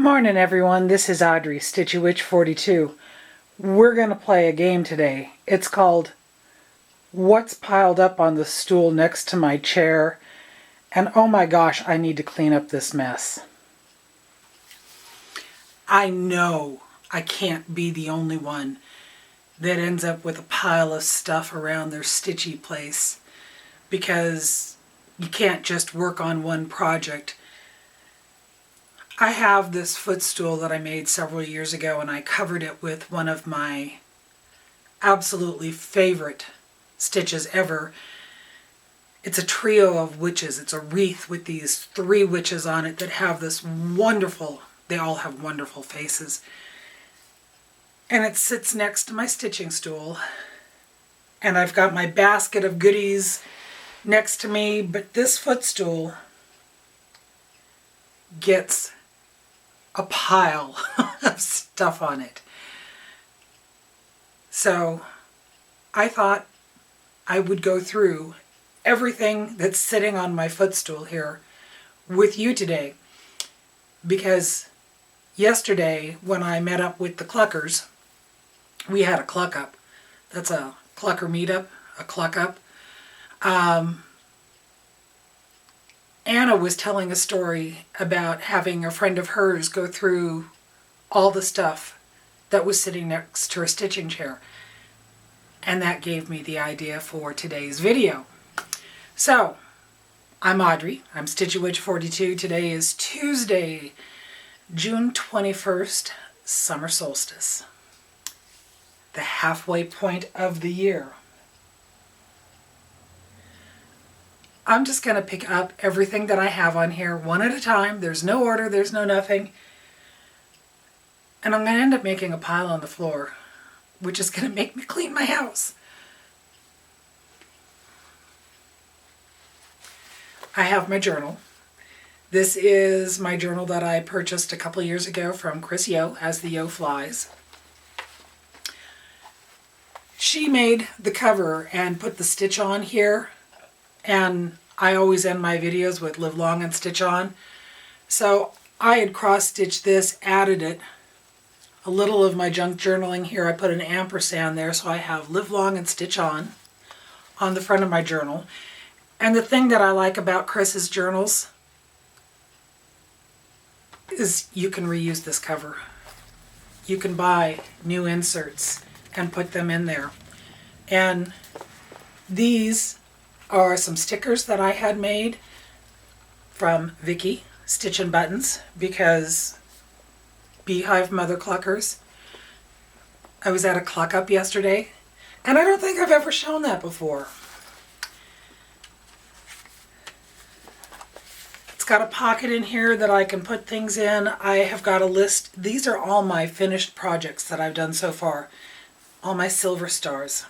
Morning everyone, this is Audrey, StitchWitch42. We're going to play a game today. It's called What's Piled Up on the Stool Next to My Chair? And oh my gosh, I need to clean up this mess. I know I can't be the only one that ends up with a pile of stuff around their stitchy place, because you can't just work on one project. I have this footstool that I made several years ago, and I covered it with one of my absolutely favorite stitches ever. It's a trio of witches. It's a wreath with these 3 witches on it that have this wonderful, they all have wonderful faces. And it sits next to my stitching stool. And I've got my basket of goodies next to me, but this footstool gets a pile of stuff on it. So I thought I would go through everything that's sitting on my footstool here with you today, because yesterday when I met up with the Cluckers, we had a Cluck up. That's a Clucker meetup, a Cluck up. Anna was telling a story about having a friend of hers go through all the stuff that was sitting next to her stitching chair. And that gave me the idea for today's video. So, I'm Audrey. I'm StitchWitch42. Today is Tuesday, June 21st, summer solstice. The halfway point of the year. I'm just going to pick up everything that I have on here one at a time. There's no order, there's no nothing. And I'm going to end up making a pile on the floor, which is going to make me clean my house. I have my journal. This is my journal that I purchased a couple years ago from Chris Yoo as the Yoo Flies. She made the cover and put the stitch on here. And I always end my videos with live long and stitch on. So I had cross-stitched this, added it. A little of my junk journaling here, I put an ampersand there, so I have live long and stitch on the front of my journal. And the thing that I like about Chris's journals is you can reuse this cover. You can buy new inserts and put them in there. And these are some stickers that I had made from Vikki StitchNButtons, because Beehive Mother Cluckers. I was at a Cluck up yesterday, and I don't think I've ever shown that before. It's got a pocket in here that I can put things in. I have got a list. These are all my finished projects that I've done so far. All my silver stars.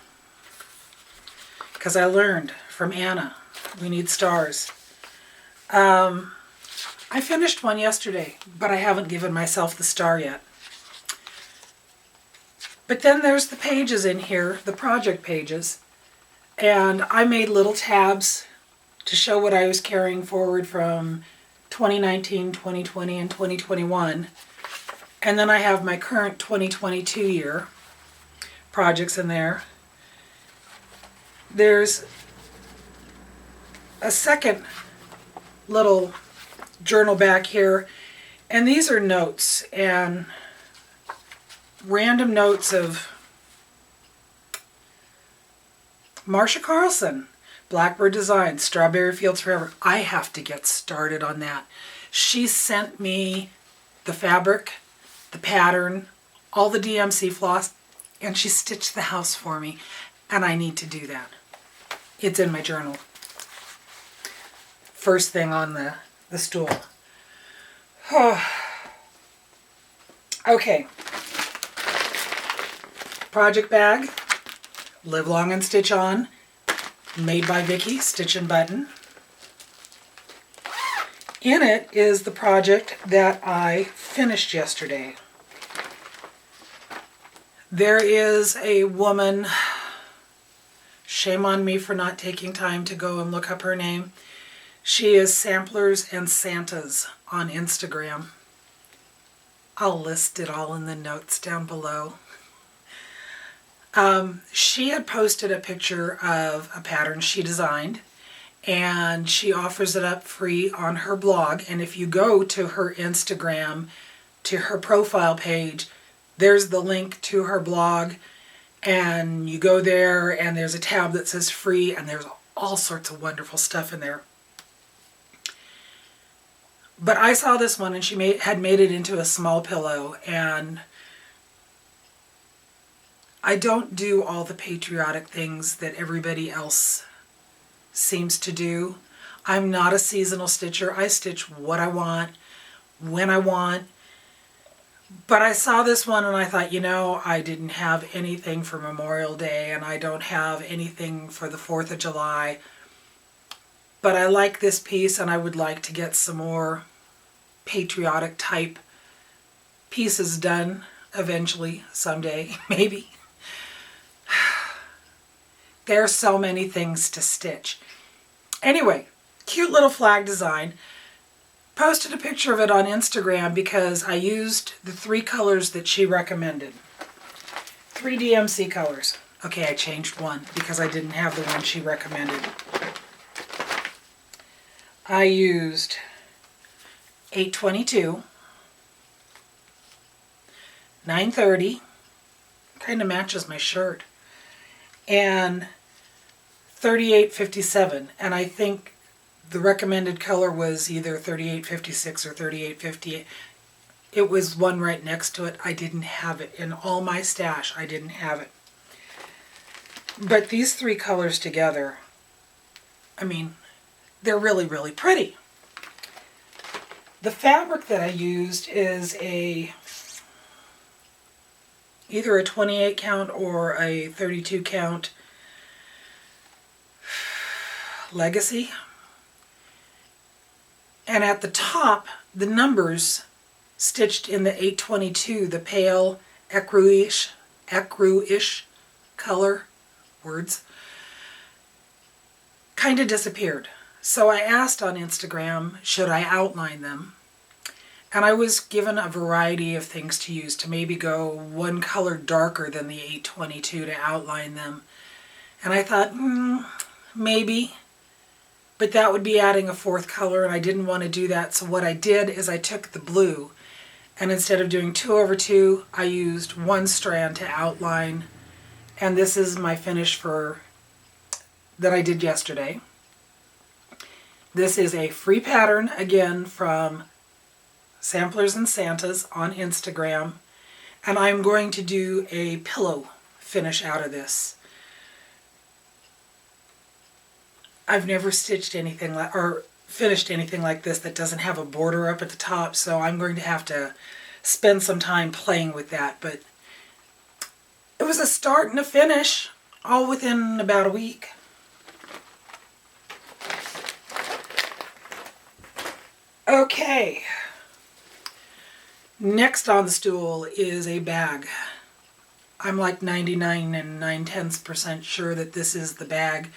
Because I learned from Anna, we need stars. I finished one yesterday, but I haven't given myself the star yet. But then there's the pages in here, the project pages, and I made little tabs to show what I was carrying forward from 2019, 2020, and 2021. And then I have my current 2022 year projects in there. There's a second little journal back here, and these are notes and random notes of Marsha Carlson, Blackbird Designs, Strawberry Fields Forever. I have to get started on that. She sent me the fabric, the pattern, all the DMC floss, and she stitched the house for me, and I need to do that. It's in my journal. First thing on the stool. Okay. Project bag. Live long and stitch on. Made by Vikki StitchNButton. In it is the project that I finished yesterday. There is a woman, shame on me for not taking time to go and look up her name. She is Samplers and Santas on Instagram. I'll list it all in the notes down below. She had posted a picture of a pattern she designed, and she offers it up free on her blog. And if you go to her Instagram, to her profile page, there's the link to her blog, and you go there and there's a tab that says free, and there's all sorts of wonderful stuff in there. But I saw this one, and she had made it into a small pillow, and I don't do all the patriotic things that everybody else seems to do. I'm not a seasonal stitcher. I stitch what I want, when I want. But I saw this one and I thought, you know, I didn't have anything for Memorial Day, and I don't have anything for the 4th of July. But I like this piece, and I would like to get some more patriotic type pieces done eventually, someday, maybe. There are so many things to stitch. Anyway, cute little flag design. Posted a picture of it on Instagram because I used the 3 colors that she recommended. 3 DMC colors. Okay, I changed one because I didn't have the one she recommended. I used 822, 930, kind of matches my shirt, and 3857, and I think the recommended color was either 3856 or 3858. It was one right next to it. I didn't have it. In all my stash, I didn't have it. But these 3 colors together, I mean, they're really, really pretty. The fabric that I used is either a 28 count or a 32 count Legacy. And at the top, the numbers stitched in the 822, the pale ecru-ish color, words, kind of disappeared. So I asked on Instagram, should I outline them? And I was given a variety of things to use, to maybe go one color darker than the 822 to outline them. And I thought, maybe. But that would be adding a 4th color, and I didn't want to do that. So what I did is I took the blue, and instead of doing 2 over 2, I used 1 strand to outline. And this is my finish that I did yesterday. This is a free pattern, again, from Samplers and Santas on Instagram. And I'm going to do a pillow finish out of this. I've never stitched anything or finished anything like this that doesn't have a border up at the top, so I'm going to have to spend some time playing with that. But it was a start and a finish, all within about a week. Okay. Next on the stool is a bag. I'm like 99 and 9/10% sure that this is the bag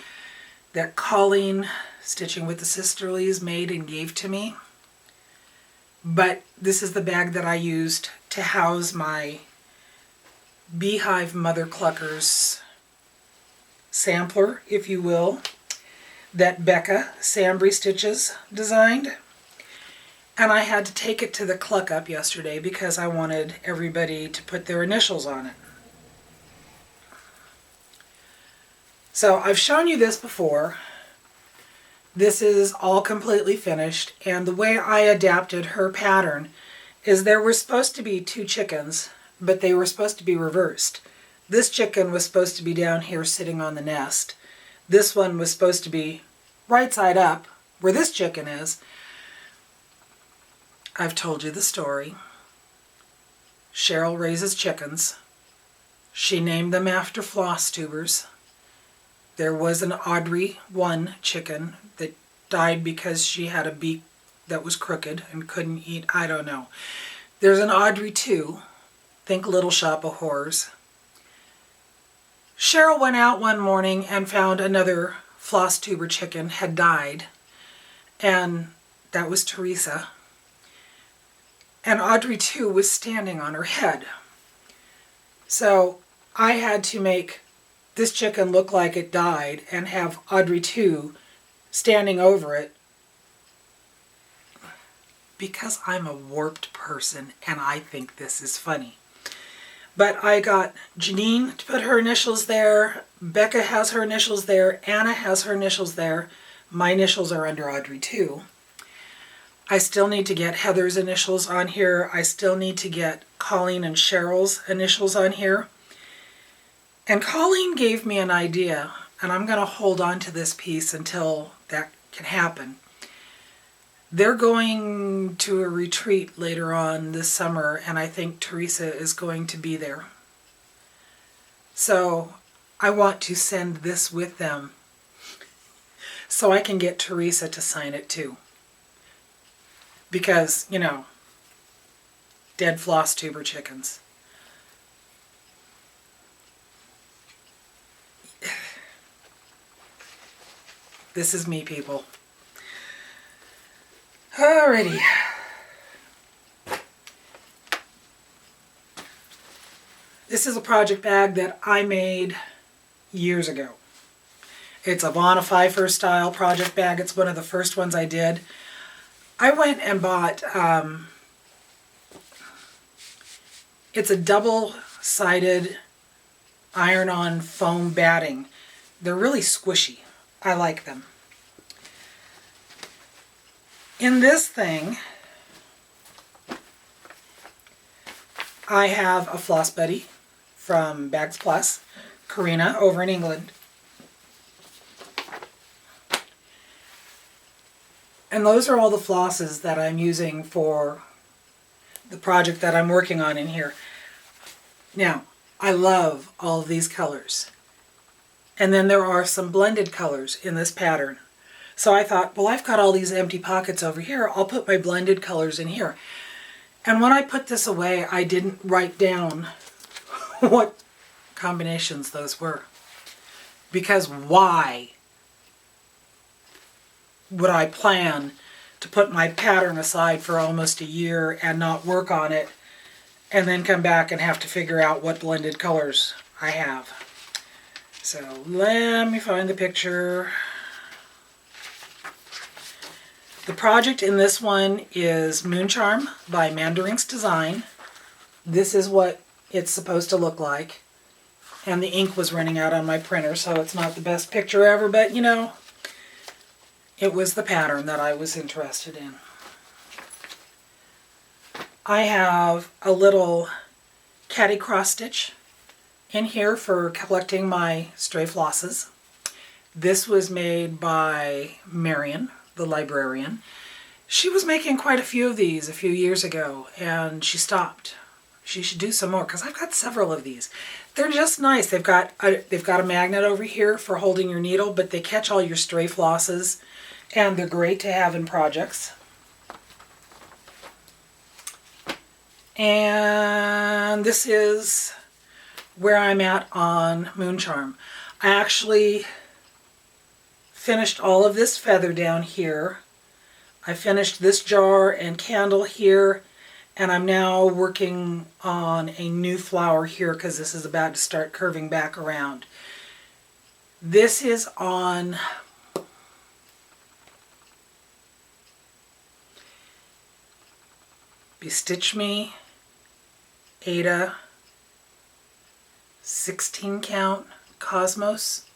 that Colleen, Stitching with the Sisterlies, made and gave to me. But this is the bag that I used to house my Beehive Mother Cluckers sampler, if you will, that Becca Sambrie Stitches designed. And I had to take it to the Cluck up yesterday because I wanted everybody to put their initials on it. So I've shown you this before. This is all completely finished, and the way I adapted her pattern is there were supposed to be 2 chickens, but they were supposed to be reversed. This chicken was supposed to be down here sitting on the nest. This one was supposed to be right side up, where this chicken is. I've told you the story. Cheryl raises chickens. She named them after floss tubers. There was an Audrey 1 chicken that died because she had a beak that was crooked and couldn't eat. I don't know. There's an Audrey 2. Think Little Shop of Horrors. Cheryl went out one morning and found another floss tuber chicken had died. And that was Teresa. And Audrey too was standing on her head. So I had to make this chicken look like it died and have Audrey too standing over it, because I'm a warped person and I think this is funny. But I got Jeanine to put her initials there, Becca has her initials there, Anna has her initials there, my initials are under Audrey too. I still need to get Heather's initials on here. I still need to get Colleen and Cheryl's initials on here. And Colleen gave me an idea, and I'm going to hold on to this piece until that can happen. They're going to a retreat later on this summer, and I think Teresa is going to be there. So I want to send this with them so I can get Teresa to sign it too. Because, you know, dead floss tuber chickens. This is me, people. Alrighty. This is a project bag that I made years ago. It's a Vonna Pfeiffer style project bag. It's one of the first ones I did. I went and bought, it's a double-sided iron-on foam batting. They're really squishy. I like them. In this thing, I have a floss buddy from BagzPlus, Corinna, over in England. And those are all the flosses that I'm using for the project that I'm working on in here. Now, I love all of these colors. And then there are some blended colors in this pattern. So I thought, well, I've got all these empty pockets over here. I'll put my blended colors in here. And when I put this away, I didn't write down what combinations those were. Because why would I plan to put my pattern aside for almost a year and not work on it, and then come back and have to figure out what blended colors I have? So let me find the picture. The project in this one is Moon Charm by Mandarinks Design. This is what it's supposed to look like. And the ink was running out on my printer, so it's not the best picture ever, but you know, it was the pattern that I was interested in. I have a little caddy cross stitch in here for collecting my stray flosses. This was made by Marion, the librarian. She was making quite a few of these a few years ago, and she stopped. She should do some more, because I've got several of these. They're just nice. They've got a magnet over here for holding your needle, but they catch all your stray flosses, and they're great to have in projects. And this is where I'm at on Moon Charm. I actually finished all of this feather down here. I finished this jar and candle here, and I'm now working on a new flower here because this is about to start curving back around. This is on Stitch Me Ada 16 count Cosmos.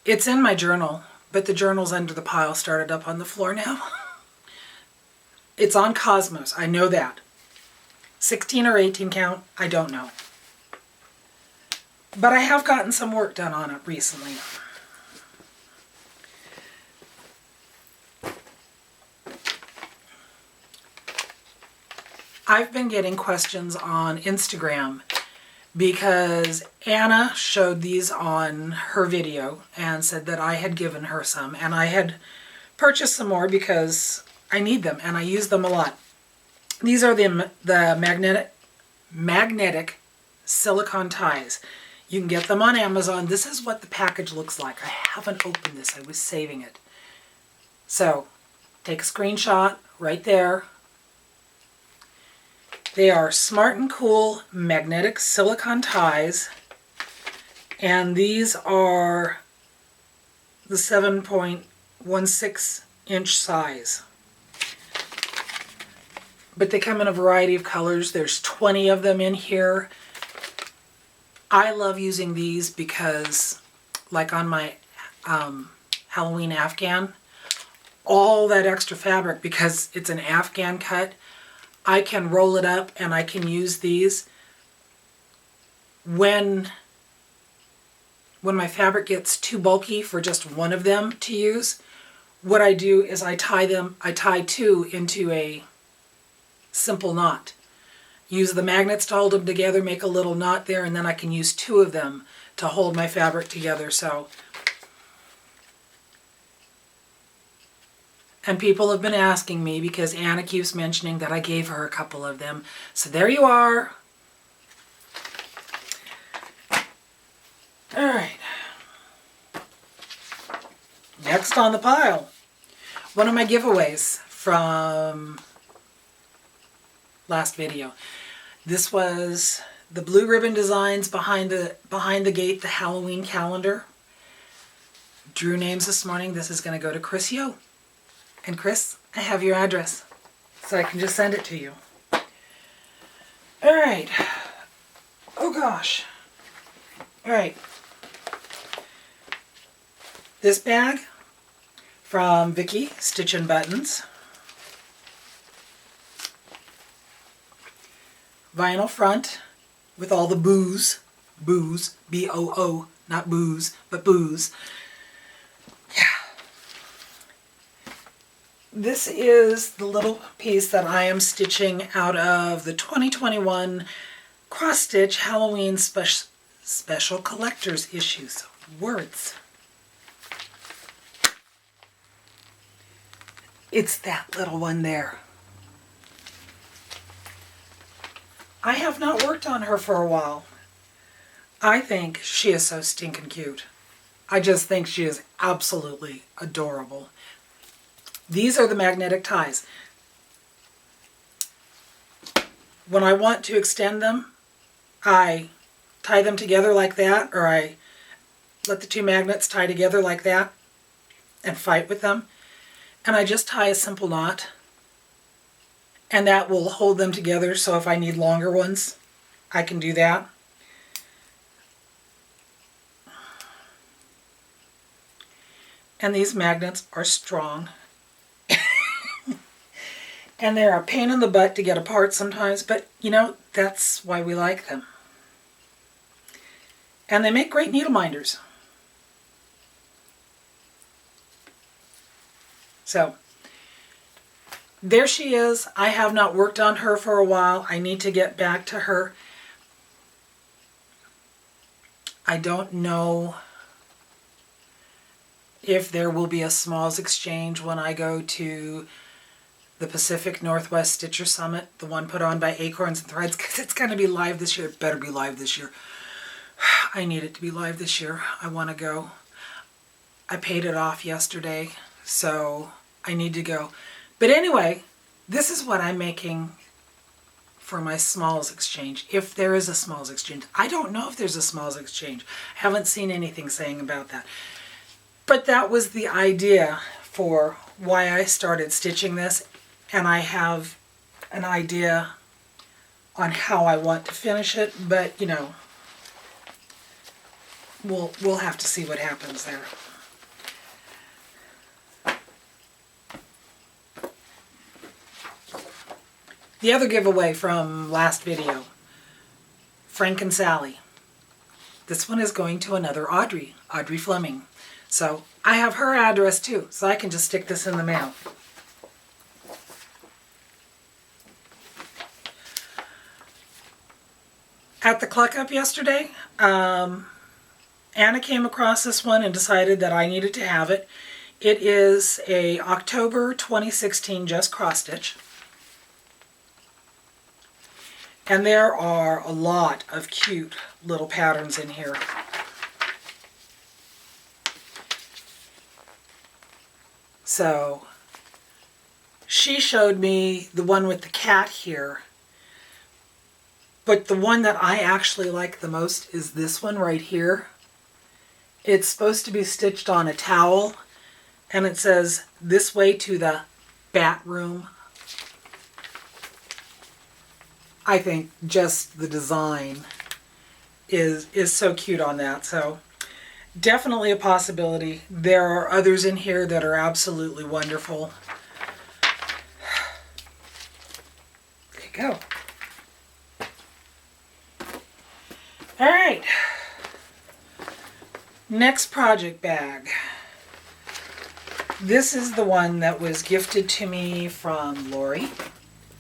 It's in my journal, but the journal's under the pile started up on the floor now. It's on Cosmos, I know that. 16 or 18 count, I don't know. But I have gotten some work done on it recently. I've been getting questions on Instagram because Anna showed these on her video and said that I had given her some, and I had purchased some more because I need them and I use them a lot. These are the magnetic silicone ties. You can get them on Amazon. This is what the package looks like. I haven't opened this. I was saving it. So take a screenshot right there They are Smart and Cool magnetic silicone ties, and these are the 7.16 inch size. But they come in a variety of colors. There's 20 of them in here. I love using these because, like on my Halloween Afghan, all that extra fabric, because it's an Afghan cut, I can roll it up and I can use these. When my fabric gets too bulky for just one of them to use, what I do is I tie two into a simple knot. Use the magnets to hold them together, make a little knot there, and then I can use two of them to hold my fabric together. So, and people have been asking me because Anna keeps mentioning that I gave her a couple of them. So there you are. All right. Next on the pile, one of my giveaways from last video. This was the blue ribbon designs behind the gate, the Halloween calendar. Drew names this morning. This is going to go to Chris Yoo. And Chris, I have your address, so I can just send it to you. All right. Oh gosh. All right. This bag from Vikki StitchNButtons. Vinyl front with all the booze, B-O-O, not booze, but booze. Yeah. This is the little piece that I am stitching out of the 2021 Cross Stitch Halloween Special Collector's Issues. Words. It's that little one there. I have not worked on her for a while. I think she is so stinking cute. I just think she is absolutely adorable. These are the magnetic ties. When I want to extend them, I tie them together like that, or I let the two magnets tie together like that and fight with them. And I just tie a simple knot, and that will hold them together, so if I need longer ones, I can do that. And these magnets are strong. And they're a pain in the butt to get apart sometimes, but you know, that's why we like them. And they make great needle minders. So, there she is. I have not worked on her for a while. I need to get back to her. I don't know if there will be a smalls exchange when I go to the Pacific Northwest Stitcher Summit, the one put on by Acorns and Threads, because it's going to be live this year. It better be live this year. I need it to be live this year. I want to go. I paid it off yesterday, so I need to go. But anyway, this is what I'm making for my smalls exchange, if there is a smalls exchange. I don't know if there's a smalls exchange. I haven't seen anything saying about that. But that was the idea for why I started stitching this, and I have an idea on how I want to finish it, but you know, we'll have to see what happens there. The other giveaway from last video, Frank and Sally. This one is going to another Audrey Fleming. So I have her address too, so I can just stick this in the mail. At the Cluck Up yesterday, Anna came across this one and decided that I needed to have it. It is a October 2016 Just Cross Stitch. And there are a lot of cute little patterns in here. So she showed me the one with the cat here, But the one that I actually like the most is this one right here. It's supposed to be stitched on a towel, and it says, "This way to the bat room." I think just the design is so cute on that. So definitely a possibility. There are others in here that are absolutely wonderful. There you go. All right. Next project bag. This is the one that was gifted to me from Lori,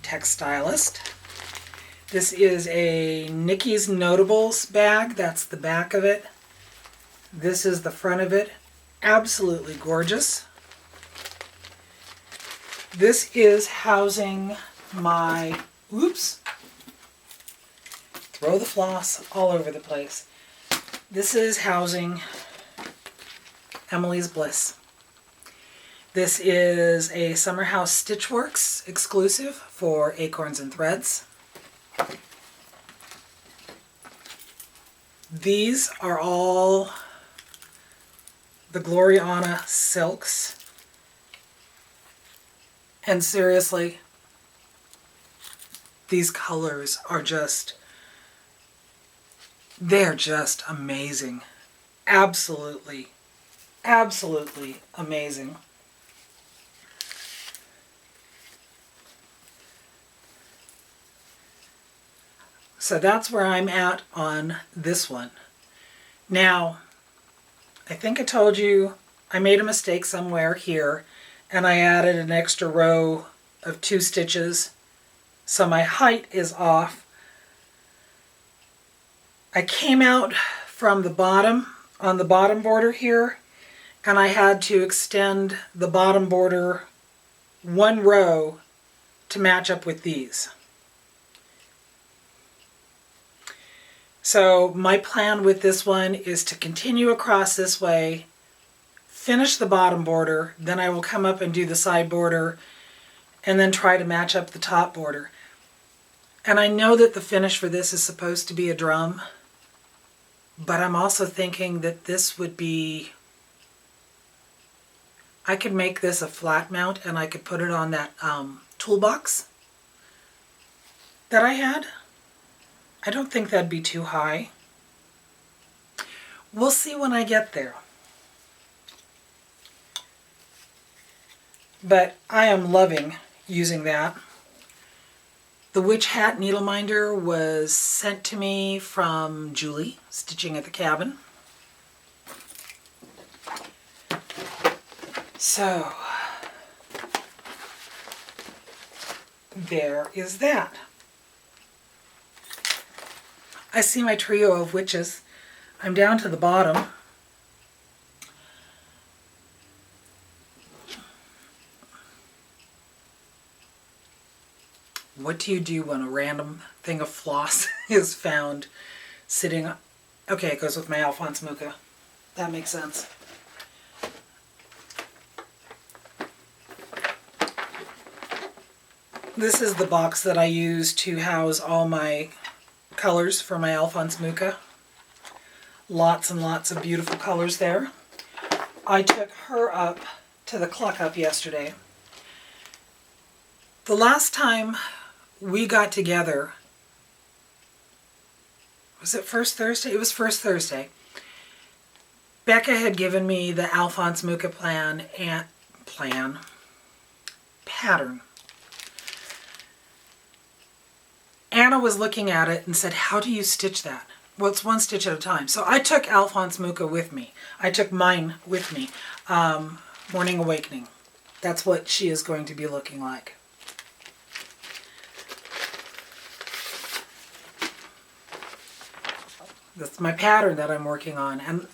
textilist. This is a Nikki's Notables bag. That's the back of it. This is the front of it. Absolutely gorgeous. This is housing my, oops, throw the floss all over the place. This is housing Emily's Bliss. This is a Summer House Stitchworks exclusive for Acorns and Threads. These are all the Gloriana silks. And seriously, these colors are just, they're just amazing. Absolutely, absolutely amazing. So that's where I'm at on this one. Now, I think I told you I made a mistake somewhere here, and I added an extra row of 2 stitches, so my height is off. I came out from the bottom, on the bottom border here, and I had to extend the bottom border 1 row to match up with these. So my plan with this one is to continue across this way, finish the bottom border, then I will come up and do the side border, and then try to match up the top border. And I know that the finish for this is supposed to be a drum, but I'm also thinking that this would be, I could make this a flat mount and I could put it on that toolbox that I had. I don't think that'd be too high. We'll see when I get there. But I am loving using that. The Witch Hat Needle Minder was sent to me from Julie, Stitching at the Cabin. So, there is that. I see my trio of witches. I'm down to the bottom. What do you do when a random thing of floss is found sitting? Okay, it goes with my Alphonse Mucha. That makes sense. This is the box that I use to house all my colors for my Alphonse Mucha. Lots and lots of beautiful colors there. I took her up to the Cluck Up yesterday. The last time we got together, was it first Thursday? It was first Thursday. Becca had given me the Alphonse Mucha pattern. Anna was looking at it and said, "How do you stitch that?" Well, it's 1 stitch at a time. So I took Alphonse Mucha with me. I took mine with me. Morning Awakening. That's what she is going to be looking like. That's my pattern that I'm working on. And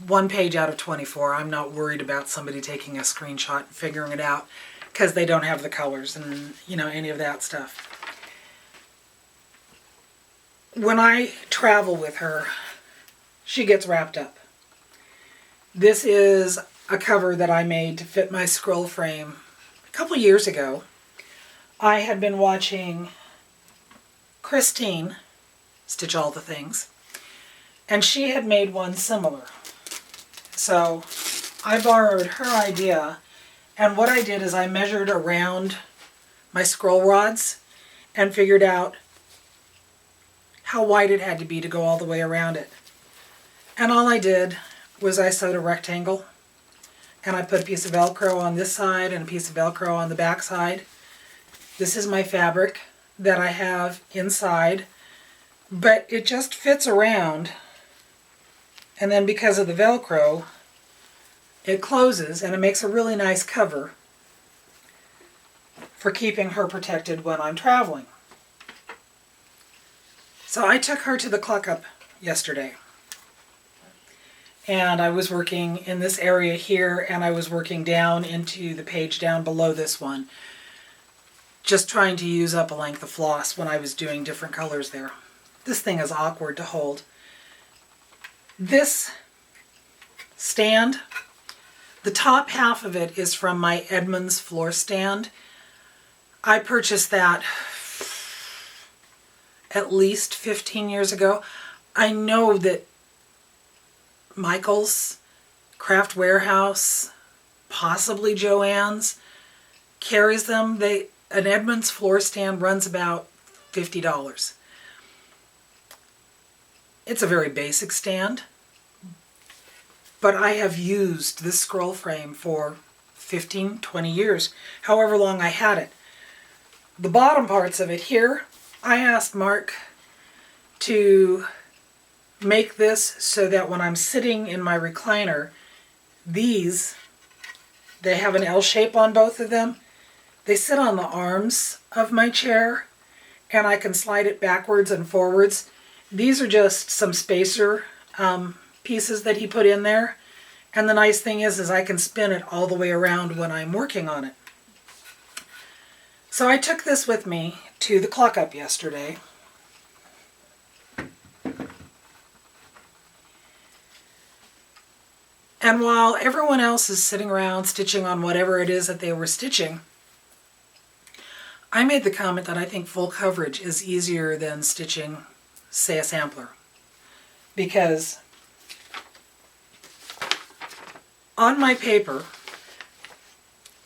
1 page out of 24. I'm not worried about somebody taking a screenshot and figuring it out because they don't have the colors and, you know, any of that stuff. When I travel with her, she gets wrapped up. This is a cover that I made to fit my scroll frame a couple years ago. I had been watching Christine, Stitch All the Things, and she had made one similar. So I borrowed her idea, and what I did is I measured around my scroll rods and figured out how wide it had to be to go all the way around it. And all I did was I sewed a rectangle, and I put a piece of Velcro on this side and a piece of Velcro on the back side. This is my fabric that I have inside, but it just fits around, and then because of the Velcro, it closes and it makes a really nice cover for keeping her protected when I'm traveling. So I took her to the Cluck up yesterday. And I was working in this area here, and I was working down into the page down below this one, just trying to use up a length of floss when I was doing different colors there. This thing is awkward to hold. This stand, the top half of it is from my Edmunds floor stand. I purchased that at least 15 years ago. I know that Michael's, Craft Warehouse, possibly Joann's, carries them. An Edmunds floor stand runs about $50. It's a very basic stand, but I have used this scroll frame for 15, 20 years, however long I had it. The bottom parts of it here, I asked Mark to make this so that when I'm sitting in my recliner, they have an L shape on both of them. They sit on the arms of my chair, and I can slide it backwards and forwards. These are just some spacer pieces that he put in there. And the nice thing is I can spin it all the way around when I'm working on it. So I took this with me to the Cluck up yesterday. And while everyone else is sitting around stitching on whatever it is that they were stitching, I made the comment that I think full coverage is easier than stitching, say, a sampler. Because on my paper,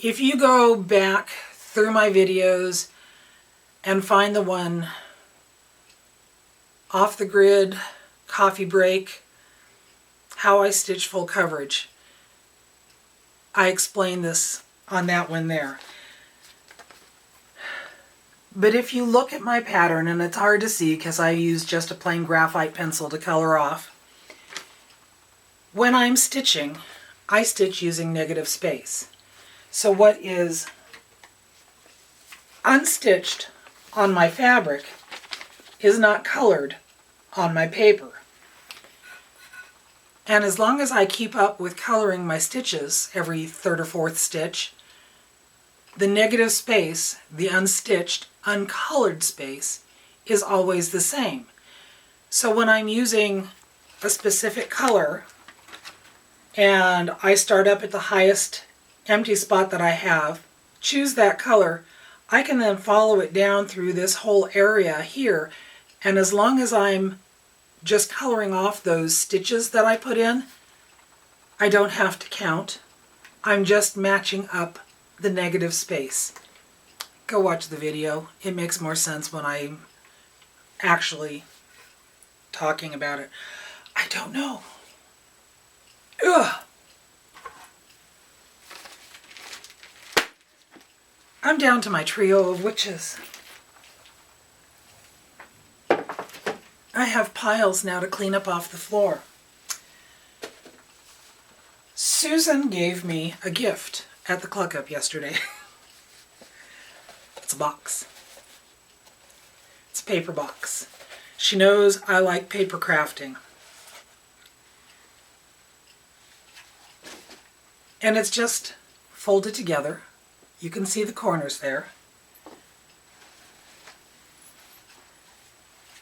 if you go back through my videos and find the one off the grid, coffee break, how I stitch full coverage, I explain this on that one there. But if you look at my pattern, and it's hard to see because I use just a plain graphite pencil to color off, when I'm stitching, I stitch using negative space. So what is unstitched on my fabric is not colored on my paper. And as long as I keep up with coloring my stitches every third or fourth stitch, the negative space, the unstitched, uncolored space, is always the same. So when I'm using a specific color and I start up at the highest empty spot that I have, choose that color, I can then follow it down through this whole area here, and as long as I'm just coloring off those stitches that I put in, I don't have to count. I'm just matching up the negative space. Go watch the video. It makes more sense when I'm actually talking about it. I don't know. Ugh. I'm down to my trio of witches. I have piles now to clean up off the floor. Susan gave me a gift at the Cluck up yesterday. It's a box. It's a paper box. She knows I like paper crafting. And it's just folded together. You can see the corners there.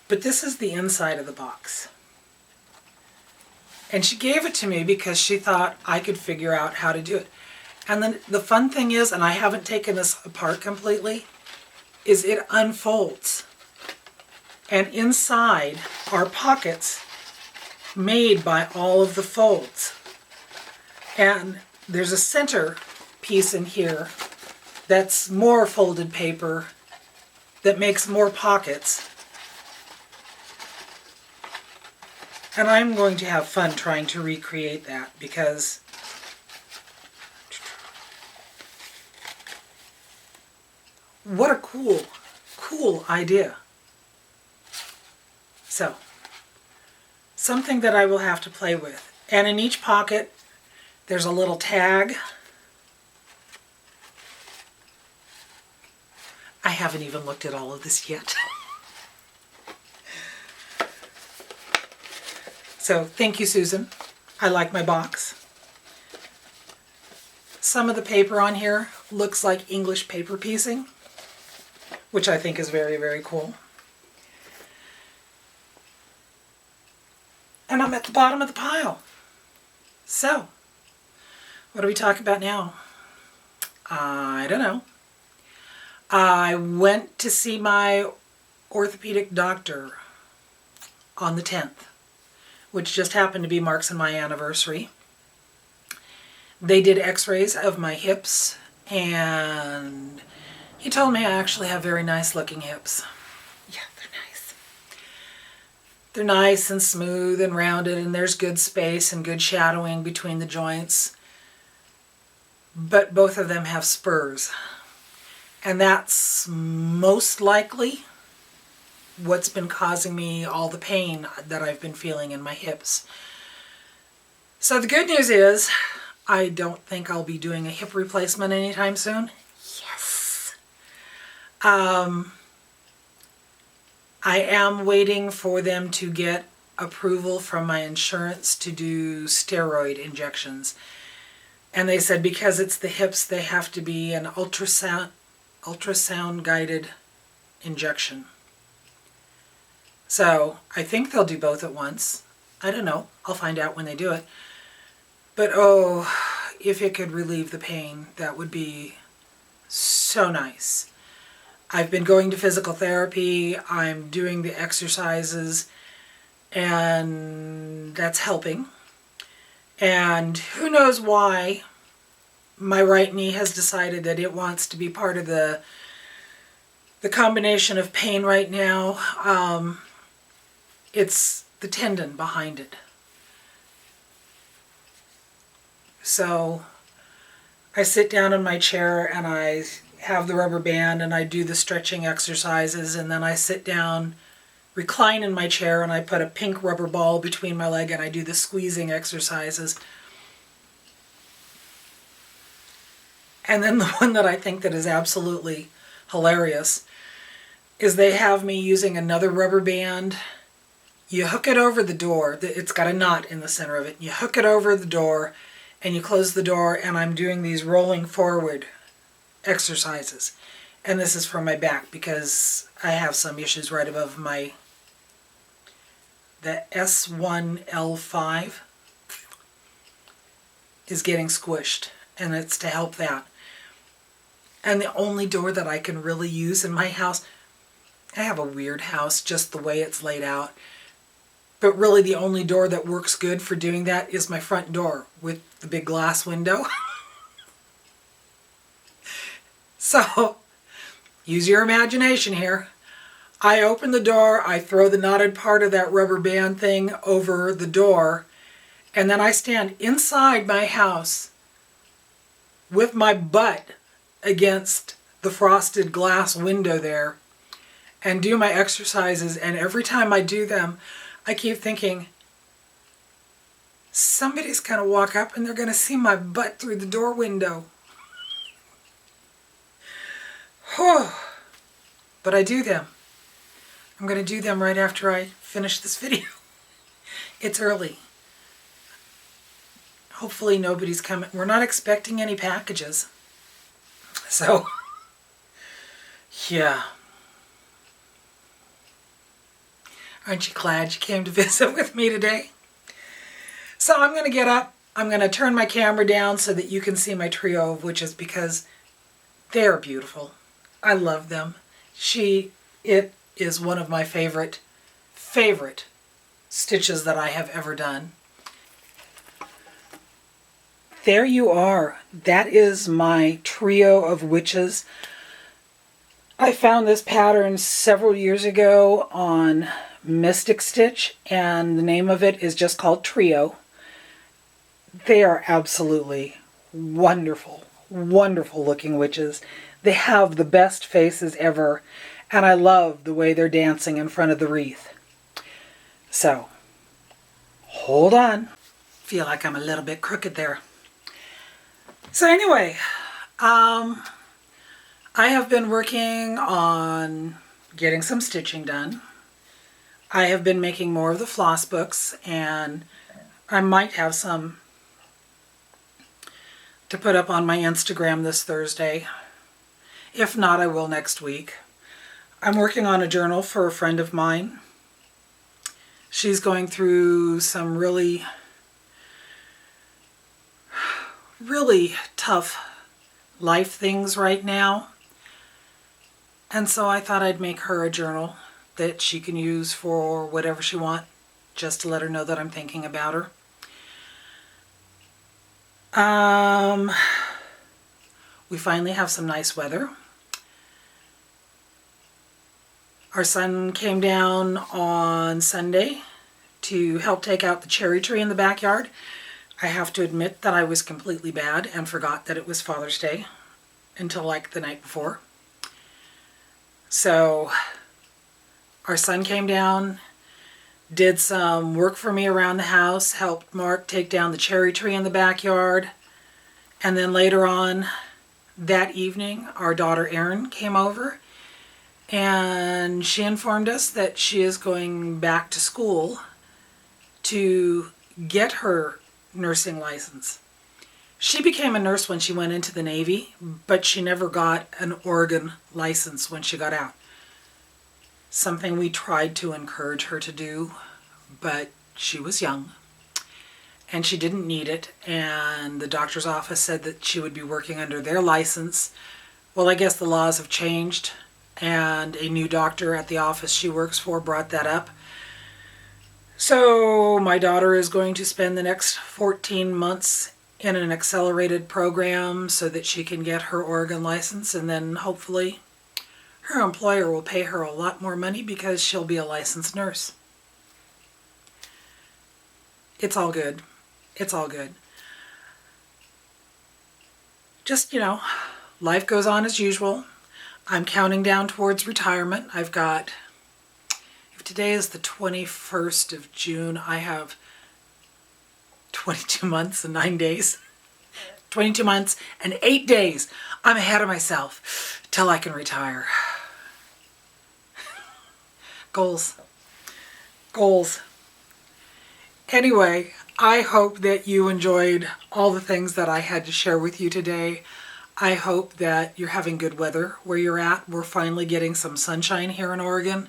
But this is the inside of the box. And she gave it to me because she thought I could figure out how to do it. And then the fun thing is, and I haven't taken this apart completely, is it unfolds. And inside are pockets made by all of the folds. And there's a center piece in here that's more folded paper that makes more pockets. And I'm going to have fun trying to recreate that because what a cool idea. So, something that I will have to play with. And in each pocket, there's a little tag. I haven't even looked at all of this yet. So, thank you, Susan. I like my box. Some of the paper on here looks like English paper piecing, which I think is very, very cool. And I'm at the bottom of the pile. So, what do we talk about now? I don't know. I went to see my orthopedic doctor on the 10th, which just happened to be Mark's and my anniversary. They did x-rays of my hips, and he told me I actually have very nice looking hips. Yeah, they're nice. They're nice and smooth and rounded, and there's good space and good shadowing between the joints. But both of them have spurs. And that's most likely what's been causing me all the pain that I've been feeling in my hips. So the good news is I don't think I'll be doing a hip replacement anytime soon. Yes. I am waiting for them to get approval from my insurance to do steroid injections. And they said because it's the hips, they have to be an ultrasound guided injection. So I think they'll do both at once. I don't know. I'll find out when they do it. But oh, if it could relieve the pain, that would be so nice. I've been going to physical therapy. I'm doing the exercises, and that's helping. And who knows why my right knee has decided that it wants to be part of the combination of pain right now. It's the tendon behind it. So I sit down in my chair and I have the rubber band and I do the stretching exercises, and then I sit down, recline in my chair, and I put a pink rubber ball between my leg and I do the squeezing exercises. And then the one that I think that is absolutely hilarious is they have me using another rubber band. You hook it over the door. It's got a knot in the center of it. You hook it over the door and you close the door, and I'm doing these rolling forward exercises. And this is for my back because I have some issues right above the S1L5 is getting squished, and it's to help that. And the only door that I can really use in my house, I have a weird house just the way it's laid out, but really the only door that works good for doing that is my front door with the big glass window. So, use your imagination here. I open the door, I throw the knotted part of that rubber band thing over the door, and then I stand inside my house with my butt against the frosted glass window there and do my exercises. And every time I do them, I keep thinking, somebody's going to walk up and they're going to see my butt through the door window. But I do them. I'm going to do them right after I finish this video. It's early. Hopefully nobody's coming. We're not expecting any packages. So, yeah. Aren't you glad you came to visit with me today? So I'm going to get up. I'm going to turn my camera down so that you can see my trio of witches because they're beautiful. I love them. It is one of my favorite favorite stitches that I have ever done. There you are. That is my trio of witches. I found this pattern several years ago on Mystic Stitch, and the name of it is just called Trio. They are absolutely wonderful, wonderful looking witches. They have the best faces ever, and I love the way they're dancing in front of the wreath. So, hold on. Feel like I'm a little bit crooked there. So anyway, I have been working on getting some stitching done. I have been making more of the floss books, and I might have some to put up on my Instagram this Thursday. If not, I will next week. I'm working on a journal for a friend of mine. She's going through some really tough life things right now. And so I thought I'd make her a journal that she can use for whatever she wants, just to let her know that I'm thinking about her. We finally have some nice weather. Our son came down on Sunday to help take out the cherry tree in the backyard. I have to admit that I was completely bad and forgot that it was Father's Day until like the night before. So our son came down, did some work for me around the house, helped Mark take down the cherry tree in the backyard, and then later on that evening our daughter Erin came over and she informed us that she is going back to school to get her nursing license. She became a nurse when she went into the Navy, but she never got an Oregon license when she got out. Something we tried to encourage her to do, but she was young and she didn't need it, and the doctor's office said that she would be working under their license. Well, I guess the laws have changed, and a new doctor at the office she works for brought that up. So my daughter is going to spend the next 14 months in an accelerated program so that she can get her Oregon license, and then hopefully her employer will pay her a lot more money because she'll be a licensed nurse. It's all good. It's all good. Just, life goes on as usual. I'm counting down towards retirement. I've got, if today is the 21st of June, I have 22 months and 9 days. 22 months and 8 days. I'm ahead of myself till I can retire. Goals. Goals. Anyway, I hope that you enjoyed all the things that I had to share with you today. I hope that you're having good weather where you're at. We're finally getting some sunshine here in Oregon.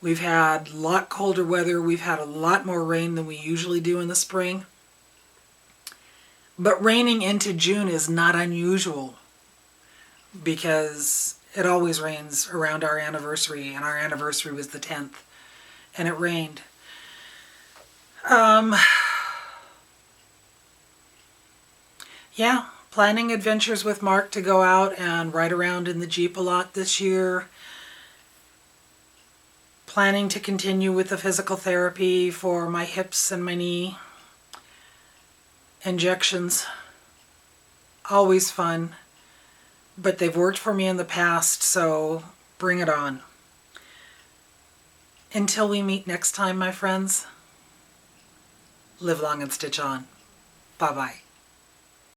We've had a lot colder weather. We've had a lot more rain than we usually do in the spring. But raining into June is not unusual because it always rains around our anniversary, and our anniversary was the 10th, and it rained. Yeah, planning adventures with Mark to go out and ride around in the Jeep a lot this year. Planning to continue with the physical therapy for my hips and my knee. Injections. Always fun. But they've worked for me in the past, so bring it on. Until we meet next time, my friends, live long and stitch on. Bye-bye.